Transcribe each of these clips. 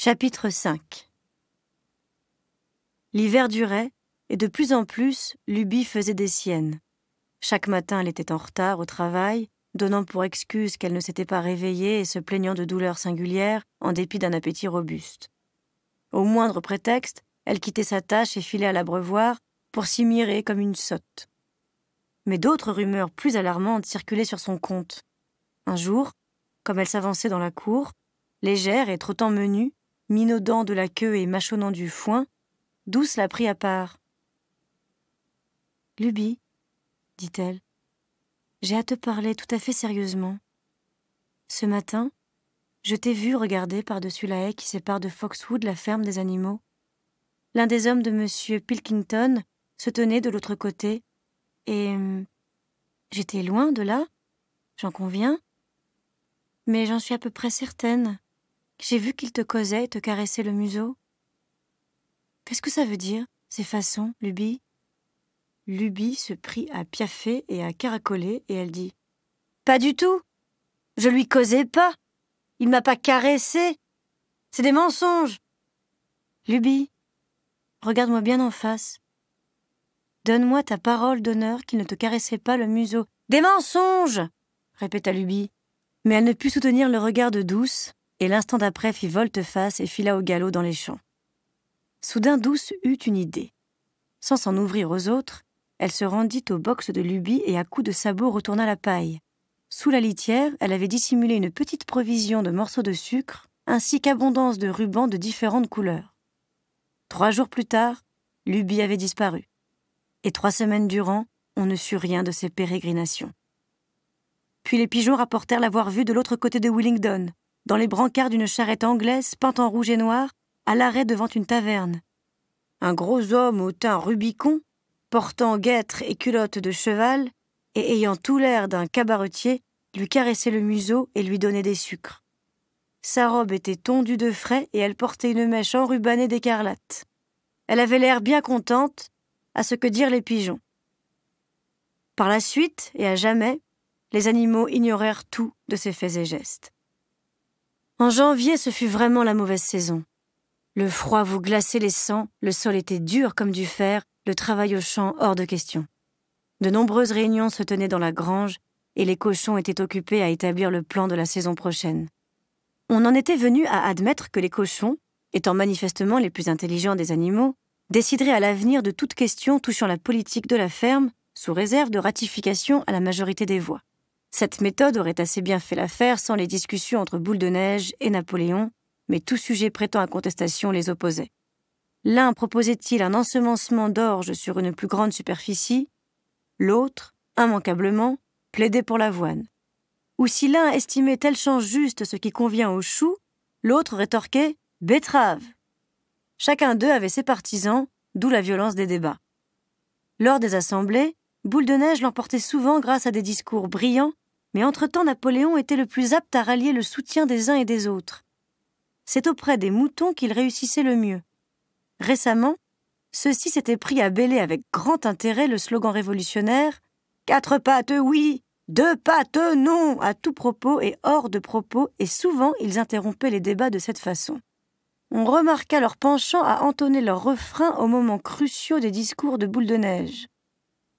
Chapitre 5. L'hiver durait, et de plus en plus, Luby faisait des siennes. Chaque matin, elle était en retard au travail, donnant pour excuse qu'elle ne s'était pas réveillée et se plaignant de douleurs singulières, en dépit d'un appétit robuste. Au moindre prétexte, elle quittait sa tâche et filait à l'abreuvoir pour s'y mirer comme une sotte. Mais d'autres rumeurs plus alarmantes circulaient sur son compte. Un jour, comme elle s'avançait dans la cour, légère et trottant menue, minaudant de la queue et mâchonnant du foin, Douce la prit à part. « Luby, dit-elle, j'ai à te parler tout à fait sérieusement. Ce matin, je t'ai vu regarder par-dessus la haie qui sépare de Foxwood la ferme des animaux. L'un des hommes de M. Pilkington se tenait de l'autre côté, et j'étais loin de là, j'en conviens, mais j'en suis à peu près certaine. J'ai vu qu'il te causait et te caressait le museau. Qu'est-ce que ça veut dire, ces façons, Luby ?» Luby se prit à piaffer et à caracoler, et elle dit « Pas du tout. Je lui causais pas. Il m'a pas caressé. C'est des mensonges. Luby, regarde-moi bien en face. Donne-moi ta parole d'honneur qu'il ne te caressait pas le museau. »« Des mensonges !» répéta Luby. Mais elle ne put soutenir le regard de Douce, et l'instant d'après fit volte-face et fila au galop dans les champs. Soudain Douce eut une idée. Sans s'en ouvrir aux autres, elle se rendit au box de Luby et à coups de sabot retourna la paille. Sous la litière, elle avait dissimulé une petite provision de morceaux de sucre, ainsi qu'abondance de rubans de différentes couleurs. 3 jours plus tard, Luby avait disparu. Et 3 semaines durant, on ne sut rien de ses pérégrinations. Puis les pigeons rapportèrent l'avoir vue de l'autre côté de Willingdon, dans les brancards d'une charrette anglaise peinte en rouge et noir, à l'arrêt devant une taverne. Un gros homme au teint rubicond, portant guêtres et culottes de cheval, et ayant tout l'air d'un cabaretier, lui caressait le museau et lui donnait des sucres. Sa robe était tondue de frais et elle portait une mèche enrubannée d'écarlate. Elle avait l'air bien contente, à ce que dirent les pigeons. Par la suite, et à jamais, les animaux ignorèrent tout de ses faits et gestes. En janvier, ce fut vraiment la mauvaise saison. Le froid vous glaçait les sangs, le sol était dur comme du fer, le travail au champ hors de question. De nombreuses réunions se tenaient dans la grange et les cochons étaient occupés à établir le plan de la saison prochaine. On en était venu à admettre que les cochons, étant manifestement les plus intelligents des animaux, décideraient à l'avenir de toute question touchant la politique de la ferme, sous réserve de ratification à la majorité des voix. Cette méthode aurait assez bien fait l'affaire sans les discussions entre Boule de Neige et Napoléon, mais tout sujet prêtant à contestation les opposait. L'un proposait-il un ensemencement d'orge sur une plus grande superficie, l'autre, immanquablement, plaidait pour l'avoine. Ou si l'un estimait tel champ juste ce qui convient aux choux, l'autre rétorquait « betterave ». Chacun d'eux avait ses partisans, d'où la violence des débats. Lors des assemblées, Boule de Neige l'emportait souvent grâce à des discours brillants, mais entre-temps Napoléon était le plus apte à rallier le soutien des uns et des autres. C'est auprès des moutons qu'il réussissait le mieux. Récemment, ceux-ci s'étaient pris à bêler avec grand intérêt le slogan révolutionnaire « 4 pattes oui, 2 pattes non » à tout propos et hors de propos, et souvent ils interrompaient les débats de cette façon. On remarqua leur penchant à entonner leurs refrains aux moments cruciaux des discours de Boule de Neige.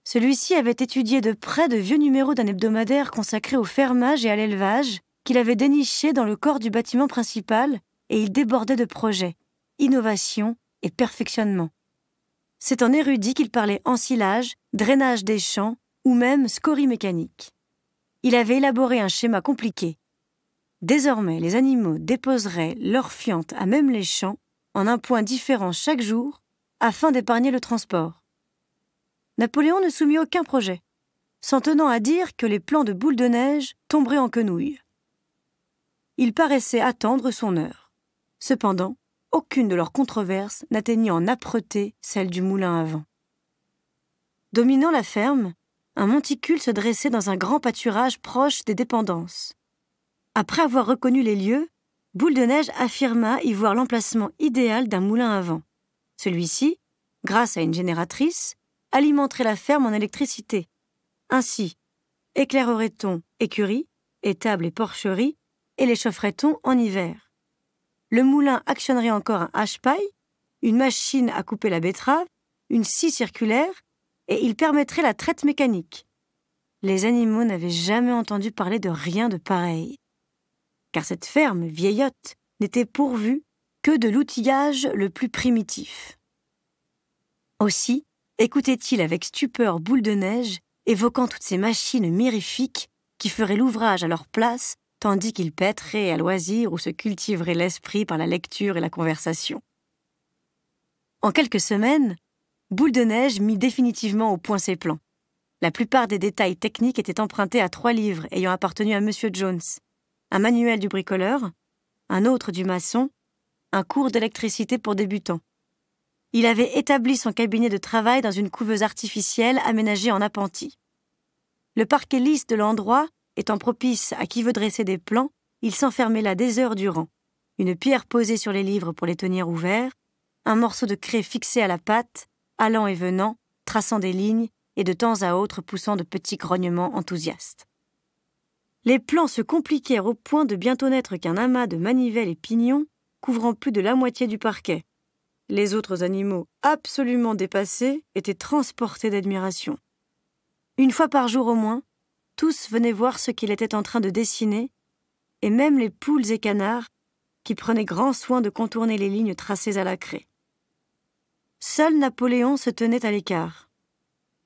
Celui-ci avait étudié de près de vieux numéros d'un hebdomadaire consacré au fermage et à l'élevage qu'il avait déniché dans le corps du bâtiment principal, et il débordait de projets, innovation et perfectionnement. C'est en érudit qu'il parlait ensilage, drainage des champs ou même scorie mécanique. Il avait élaboré un schéma compliqué. Désormais, les animaux déposeraient leurs fientes à même les champs, en un point différent chaque jour, afin d'épargner le transport. Napoléon ne soumit aucun projet, s'en tenant à dire que les plans de Boule de Neige tomberaient en quenouille. Il paraissait attendre son heure. Cependant, aucune de leurs controverses n'atteignit en âpreté celle du moulin à vent. Dominant la ferme, un monticule se dressait dans un grand pâturage proche des dépendances. Après avoir reconnu les lieux, Boule de Neige affirma y voir l'emplacement idéal d'un moulin à vent. Celui-ci, grâce à une génératrice, alimenterait la ferme en électricité. Ainsi, éclairerait-on écurie, étable et porcherie, et les chaufferait-on en hiver. le moulin actionnerait encore un hache-paille, une machine à couper la betterave, une scie circulaire, et il permettrait la traite mécanique. Les animaux n'avaient jamais entendu parler de rien de pareil. Car cette ferme vieillotte n'était pourvue que de l'outillage le plus primitif. Aussi écoutait-il avec stupeur Boule de Neige, évoquant toutes ces machines mirifiques qui feraient l'ouvrage à leur place, tandis qu'il pèterait à loisir ou se cultiverait l'esprit par la lecture et la conversation. En quelques semaines, Boule de Neige mit définitivement au point ses plans. La plupart des détails techniques étaient empruntés à 3 livres ayant appartenu à M. Jones, un manuel du bricoleur, un autre du maçon, un cours d'électricité pour débutants. Il avait établi son cabinet de travail dans une couveuse artificielle aménagée en appentis. Le parquet lisse de l'endroit étant propice à qui veut dresser des plans, il s'enfermait là des heures durant. Une pierre posée sur les livres pour les tenir ouverts, un morceau de craie fixé à la patte, allant et venant, traçant des lignes et de temps à autre poussant de petits grognements enthousiastes. Les plans se compliquèrent au point de bientôt n'être qu'un amas de manivelles et pignons couvrant plus de la moitié du parquet. Les autres animaux, absolument dépassés, étaient transportés d'admiration. Une fois par jour au moins, tous venaient voir ce qu'il était en train de dessiner, et même les poules et canards, qui prenaient grand soin de contourner les lignes tracées à la craie. Seul Napoléon se tenait à l'écart.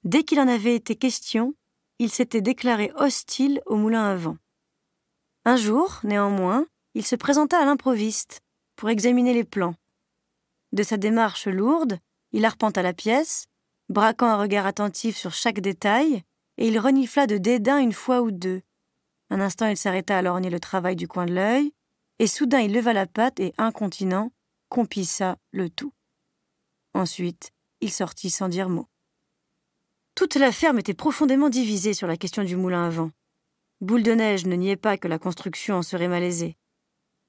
Dès qu'il en avait été question, il s'était déclaré hostile au moulin à vent. Un jour, néanmoins, il se présenta à l'improviste pour examiner les plans. De sa démarche lourde, il arpenta la pièce, braquant un regard attentif sur chaque détail, et il renifla de dédain une fois ou deux. Un instant, il s'arrêta à lorgner le travail du coin de l'œil, et soudain il leva la patte et, incontinent, compissa le tout. Ensuite, il sortit sans dire mot. Toute la ferme était profondément divisée sur la question du moulin à vent. Boule de Neige ne niait pas que la construction en serait malaisée.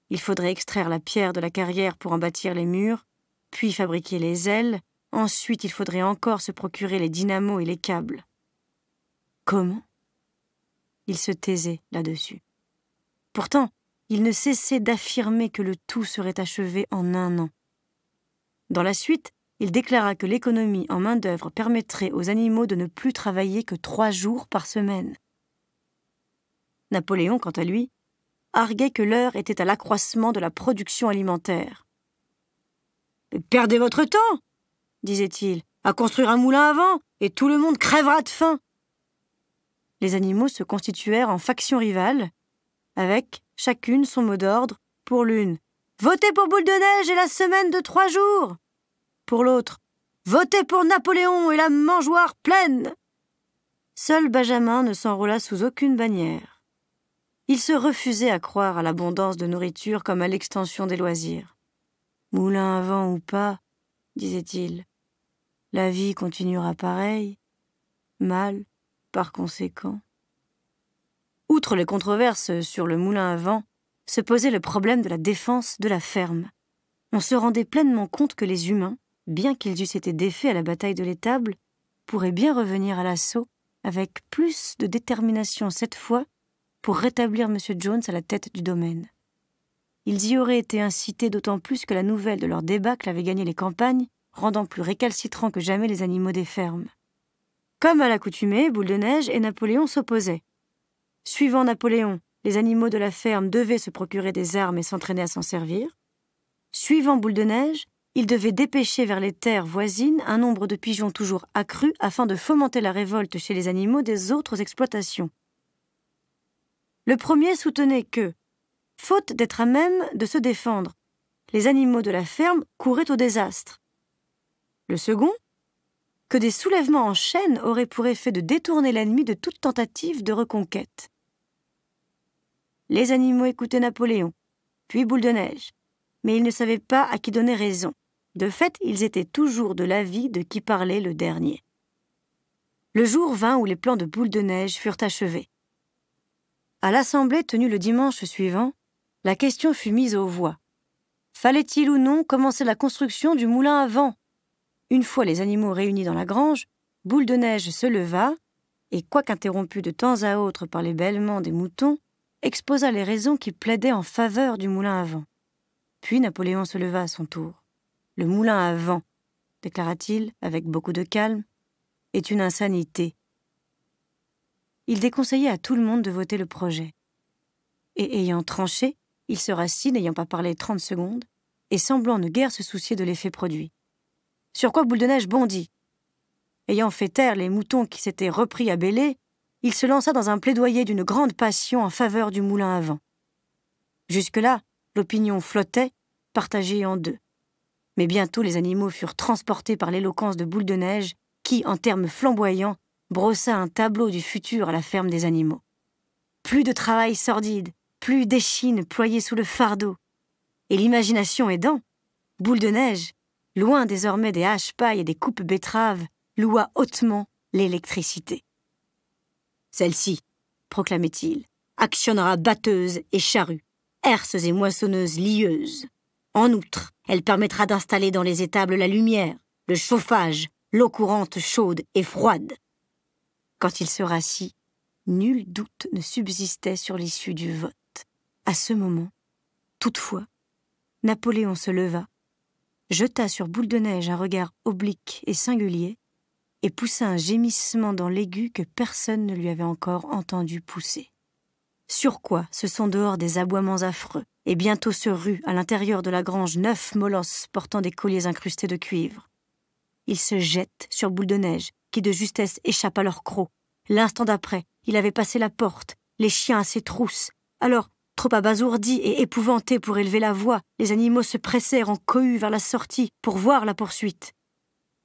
Il faudrait extraire la pierre de la carrière pour en bâtir les murs, puis fabriquer les ailes, ensuite il faudrait encore se procurer les dynamos et les câbles. Comment ? Il se taisait là-dessus. Pourtant, il ne cessait d'affirmer que le tout serait achevé en 1 an. Dans la suite, il déclara que l'économie en main-d'œuvre permettrait aux animaux de ne plus travailler que 3 jours par semaine. Napoléon, quant à lui, arguait que l'heure était à l'accroissement de la production alimentaire. « Perdez votre temps, disait-il, à construire un moulin à vent, et tout le monde crèvera de faim. » Les animaux se constituèrent en factions rivales, avec chacune son mot d'ordre. Pour l'une, « Votez pour Boule de Neige et la semaine de 3 jours !» Pour l'autre, « Votez pour Napoléon et la mangeoire pleine !» Seul Benjamin ne s'enrôla sous aucune bannière. Il se refusait à croire à l'abondance de nourriture comme à l'extension des loisirs. « Moulin à vent ou pas, disait-il, la vie continuera pareille, mal par conséquent. » Outre les controverses sur le moulin à vent, se posait le problème de la défense de la ferme. On se rendait pleinement compte que les humains, bien qu'ils eussent été défaits à la bataille de l'étable, pourraient bien revenir à l'assaut avec plus de détermination cette fois pour rétablir M. Jones à la tête du domaine. Ils y auraient été incités d'autant plus que la nouvelle de leur débâcle avait gagné les campagnes, rendant plus récalcitrants que jamais les animaux des fermes. Comme à l'accoutumée, Boule de Neige et Napoléon s'opposaient. Suivant Napoléon, les animaux de la ferme devaient se procurer des armes et s'entraîner à s'en servir. Suivant Boule de Neige, ils devaient dépêcher vers les terres voisines un nombre de pigeons toujours accru afin de fomenter la révolte chez les animaux des autres exploitations. Le premier soutenait que, faute d'être à même de se défendre, les animaux de la ferme couraient au désastre. Le second, que des soulèvements en chaîne auraient pour effet de détourner l'ennemi de toute tentative de reconquête. Les animaux écoutaient Napoléon, puis Boule de Neige, mais ils ne savaient pas à qui donner raison. De fait, ils étaient toujours de l'avis de qui parlait le dernier. Le jour vint où les plans de Boule de Neige furent achevés. À l'assemblée tenue le dimanche suivant, la question fut mise aux voix. Fallait-il ou non commencer la construction du moulin à vent ? Une fois les animaux réunis dans la grange, Boule de Neige se leva et, quoiqu'interrompu de temps à autre par les bêlements des moutons, exposa les raisons qui plaidaient en faveur du moulin à vent. Puis Napoléon se leva à son tour. « Le moulin à vent, déclara-t-il avec beaucoup de calme, est une insanité. » Il déconseillait à tout le monde de voter le projet. Et ayant tranché, il se rassit, n'ayant pas parlé 30 secondes, et semblant ne guère se soucier de l'effet produit. Sur quoi Boule de Neige bondit. Ayant fait taire les moutons qui s'étaient repris à bêler, il se lança dans un plaidoyer d'une grande passion en faveur du moulin à vent. Jusque-là, l'opinion flottait, partagée en deux. Mais bientôt les animaux furent transportés par l'éloquence de Boule de Neige, qui, en termes flamboyants, brossa un tableau du futur à la ferme des animaux. Plus de travail sordide, plus d'échine ployée sous le fardeau. Et l'imagination aidant, Boule de Neige, loin désormais des haches-pailles et des coupes betteraves, loua hautement l'électricité. Celle-ci, proclamait-il, actionnera batteuses et charrues, herses et moissonneuses lieuses. En outre, elle permettra d'installer dans les étables la lumière, le chauffage, l'eau courante chaude et froide. Quand il se rassit, nul doute ne subsistait sur l'issue du vote. À ce moment, toutefois, Napoléon se leva, jeta sur Boule de Neige un regard oblique et singulier, et poussa un gémissement dans l'aigu que personne ne lui avait encore entendu pousser. Sur quoi se sont dehors des aboiements affreux, et bientôt se ruent à l'intérieur de la grange 9 molosses portant des colliers incrustés de cuivre. Ils se jettent sur Boule de Neige, qui de justesse échappe à leur croc. L'instant d'après, il avait passé la porte, les chiens à ses trousses. Alors, trop abasourdis et épouvantés pour élever la voix, les animaux se pressèrent en cohue vers la sortie pour voir la poursuite.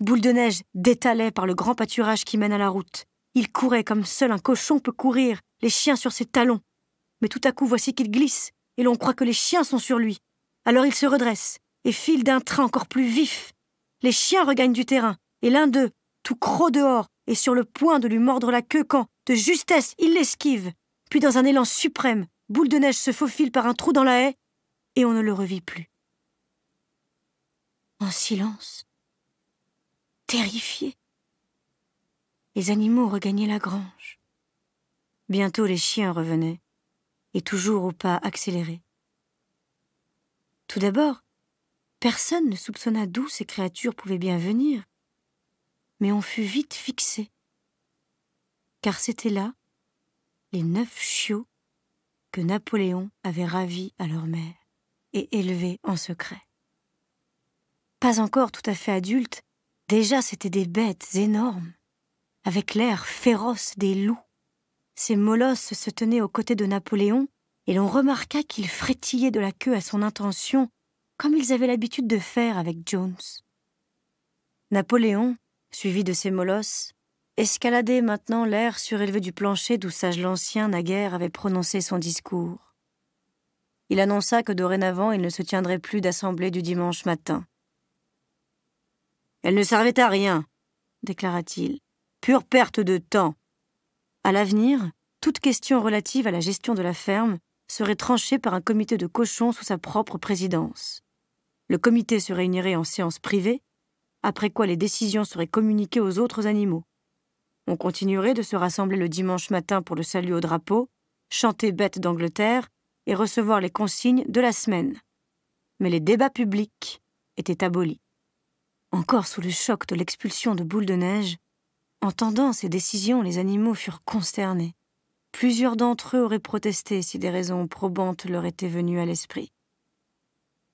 Boule de Neige détalait par le grand pâturage qui mène à la route. Il courait comme seul un cochon peut courir, les chiens sur ses talons. Mais tout à coup, voici qu'il glisse, et l'on croit que les chiens sont sur lui. Alors il se redresse, et file d'un train encore plus vif. Les chiens regagnent du terrain, et l'un d'eux, tout croc dehors, est sur le point de lui mordre la queue quand, de justesse, il l'esquive. Puis dans un élan suprême, Boule de Neige se faufile par un trou dans la haie, et on ne le revit plus. En silence, terrifiés, les animaux regagnaient la grange. Bientôt les chiens revenaient, et toujours au pas accéléré. Tout d'abord, personne ne soupçonna d'où ces créatures pouvaient bien venir, mais on fut vite fixé, car c'étaient là les 9 chiots que Napoléon avait ravis à leur mère et élevés en secret. Pas encore tout à fait adultes, déjà c'étaient des bêtes énormes, avec l'air féroce des loups. Ces molosses se tenaient aux côtés de Napoléon, et l'on remarqua qu'ils frétillaient de la queue à son intention, comme ils avaient l'habitude de faire avec Jones. Napoléon, suivi de ces molosses, escaladait maintenant l'air surélevé du plancher d'où Sage l'Ancien naguère avait prononcé son discours. Il annonça que dorénavant il ne se tiendrait plus d'assemblée du dimanche matin. « Elle ne servait à rien, déclara-t-il. Pure perte de temps. À l'avenir, toute question relative à la gestion de la ferme serait tranchée par un comité de cochons sous sa propre présidence. Le comité se réunirait en séance privée, après quoi les décisions seraient communiquées aux autres animaux. On continuerait de se rassembler le dimanche matin pour le salut au drapeau, chanter Bête d'Angleterre et recevoir les consignes de la semaine. Mais les débats publics étaient abolis. Encore sous le choc de l'expulsion de Boule de Neige, entendant ces décisions, les animaux furent consternés. Plusieurs d'entre eux auraient protesté si des raisons probantes leur étaient venues à l'esprit.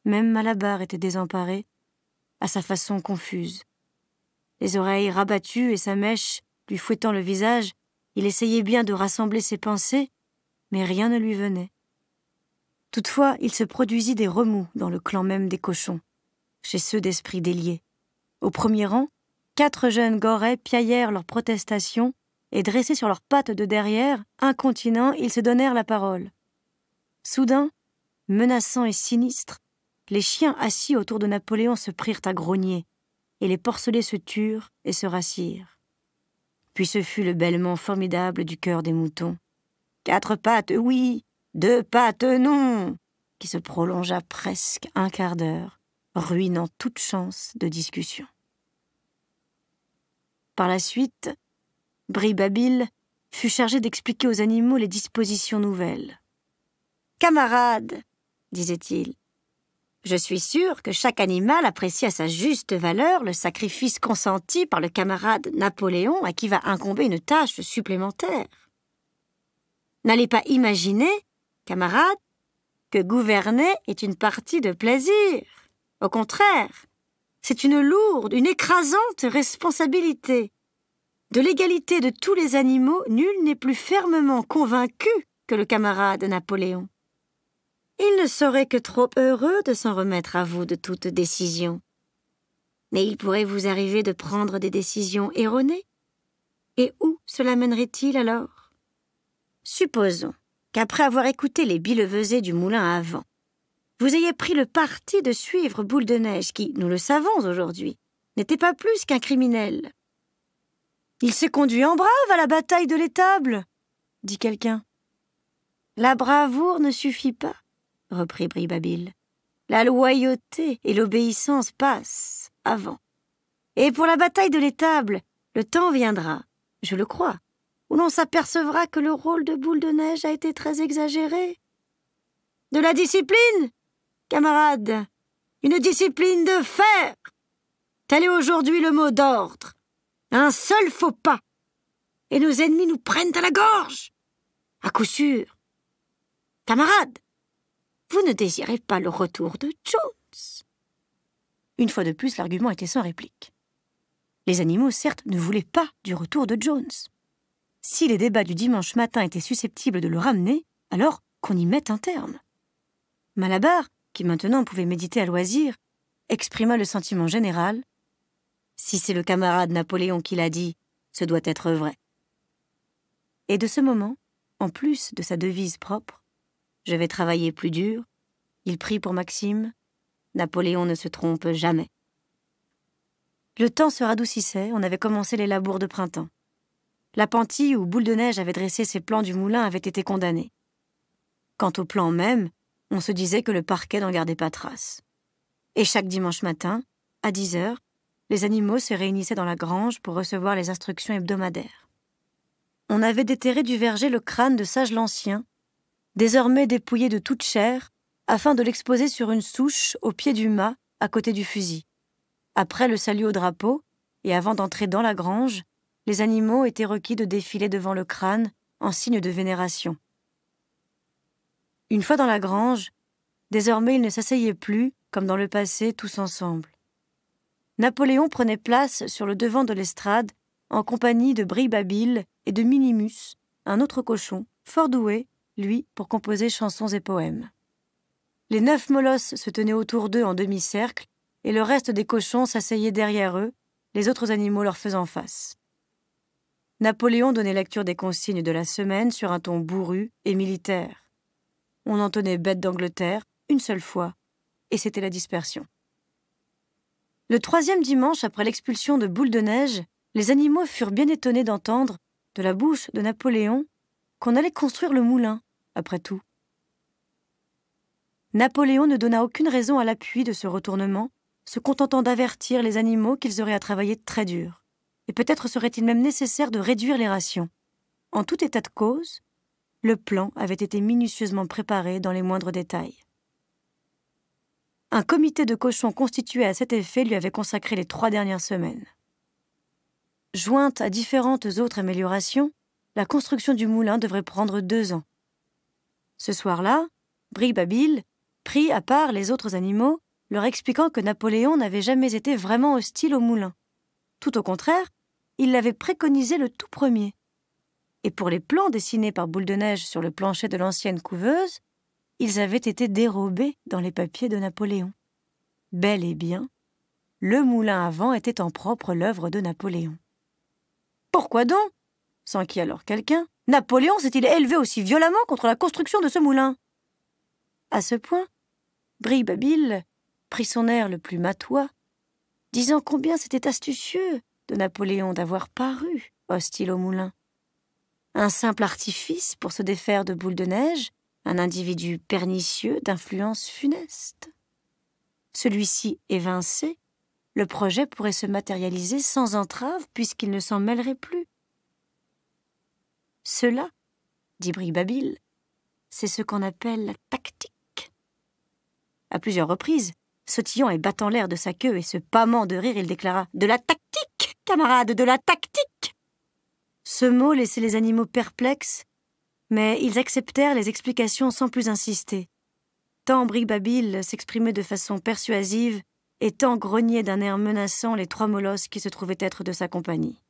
Même Malabar était désemparé, à sa façon confuse. Les oreilles rabattues et sa mèche lui fouettant le visage, il essayait bien de rassembler ses pensées, mais rien ne lui venait. Toutefois, il se produisit des remous dans le clan même des cochons, chez ceux d'esprit déliés. Au premier rang, 4 jeunes gorets piaillèrent leurs protestations et dressés sur leurs pattes de derrière, incontinents, ils se donnèrent la parole. Soudain, menaçants et sinistres, les chiens assis autour de Napoléon se prirent à grogner, et les porcelets se turent et se rassirent. Puis ce fut le bêlement formidable du cœur des moutons. 4 pattes, oui, 2 pattes, non, qui se prolongea presque un quart d'heure, ruinant toute chance de discussion. Par la suite, Bribabile fut chargé d'expliquer aux animaux les dispositions nouvelles. « Camarades, disait-il, Je suis sûre que chaque animal apprécie à sa juste valeur le sacrifice consenti par le camarade Napoléon à qui va incomber une tâche supplémentaire. N'allez pas imaginer, camarade, que gouverner est une partie de plaisir. Au contraire, c'est une lourde, une écrasante responsabilité. De l'égalité de tous les animaux, nul n'est plus fermement convaincu que le camarade Napoléon. Il ne serait que trop heureux de s'en remettre à vous de toute décision. Mais il pourrait vous arriver de prendre des décisions erronées. Et où cela mènerait-il alors? Supposons qu'après avoir écouté les billevesées du moulin à vent, vous ayez pris le parti de suivre Boule de Neige qui, nous le savons aujourd'hui, n'était pas plus qu'un criminel. « Il s'est conduit en brave à la bataille de l'étable !» dit quelqu'un. « La bravoure ne suffit pas, » reprit Bribabille. « La loyauté et l'obéissance passent avant. Et pour la bataille de l'étable, le temps viendra, je le crois, où l'on s'apercevra que le rôle de Boule de Neige a été très exagéré. De la discipline, camarades, une discipline de fer. Tel est aujourd'hui le mot d'ordre. Un seul faux pas, et nos ennemis nous prennent à la gorge. À coup sûr. Camarades, vous ne désirez pas le retour de Jones? Une fois de plus, l'argument était sans réplique. Les animaux, certes, ne voulaient pas du retour de Jones. Si les débats du dimanche matin étaient susceptibles de le ramener, alors qu'on y mette un terme. Malabar, qui maintenant pouvait méditer à loisir, exprima le sentiment général. Si c'est le camarade Napoléon qui l'a dit, ce doit être vrai. Et de ce moment, en plus de sa devise propre, « Je vais travailler plus dur », il prit pour maxime « Napoléon ne se trompe jamais ». Le temps se radoucissait, on avait commencé les labours de printemps. L'appentis où Boule de Neige avait dressé ses plans du moulin avait été condamné. Quant au plan même, on se disait que le parquet n'en gardait pas trace. Et chaque dimanche matin, à 10 heures, les animaux se réunissaient dans la grange pour recevoir les instructions hebdomadaires. On avait déterré du verger le crâne de Sage l'Ancien, désormais dépouillé de toute chair, afin de l'exposer sur une souche au pied du mât, à côté du fusil. Après le salut au drapeau, et avant d'entrer dans la grange, les animaux étaient requis de défiler devant le crâne en signe de vénération. Une fois dans la grange, désormais ils ne s'asseyaient plus, comme dans le passé, tous ensemble. Napoléon prenait place sur le devant de l'estrade, en compagnie de Bribabille et de Minimus, un autre cochon, fort doué, lui, pour composer chansons et poèmes. Les 9 molosses se tenaient autour d'eux en demi-cercle, et le reste des cochons s'asseyait derrière eux, les autres animaux leur faisant face. Napoléon donnait lecture des consignes de la semaine sur un ton bourru et militaire. On entonnait Bête d'Angleterre une seule fois, et c'était la dispersion. Le 3e dimanche après l'expulsion de Boule de Neige, les animaux furent bien étonnés d'entendre, de la bouche de Napoléon, qu'on allait construire le moulin, après tout. Napoléon ne donna aucune raison à l'appui de ce retournement, se contentant d'avertir les animaux qu'ils auraient à travailler très dur. Et peut-être serait-il même nécessaire de réduire les rations. En tout état de cause, le plan avait été minutieusement préparé dans les moindres détails. Un comité de cochons constitué à cet effet lui avait consacré les 3 dernières semaines. Jointe à différentes autres améliorations, la construction du moulin devrait prendre 2 ans. Ce soir-là, Bribabille prit à part les autres animaux, leur expliquant que Napoléon n'avait jamais été vraiment hostile au moulin. Tout au contraire, il l'avait préconisé le tout premier. Et pour les plans dessinés par Boule de Neige sur le plancher de l'ancienne couveuse, ils avaient été dérobés dans les papiers de Napoléon. Bel et bien, le moulin à vent était en propre l'œuvre de Napoléon. Pourquoi donc, s'enquit alors quelqu'un, Napoléon s'est-il élevé aussi violemment contre la construction de ce moulin? À ce point, Bribabille prit son air le plus matois, disant combien c'était astucieux de Napoléon d'avoir paru hostile au moulin. Un simple artifice pour se défaire de Boule de Neige, un individu pernicieux d'influence funeste. Celui-ci évincé, le projet pourrait se matérialiser sans entrave puisqu'il ne s'en mêlerait plus. Cela, dit Bribabille, c'est ce qu'on appelle la tactique. à plusieurs reprises, sautillant et battant l'air de sa queue et se pâmant de rire, il déclara « De la tactique, camarades, de la tactique !» Ce mot laissait les animaux perplexes, mais ils acceptèrent les explications sans plus insister. Tant Bricbabil s'exprimait de façon persuasive et tant grognaient d'un air menaçant les trois molosses qui se trouvaient être de sa compagnie.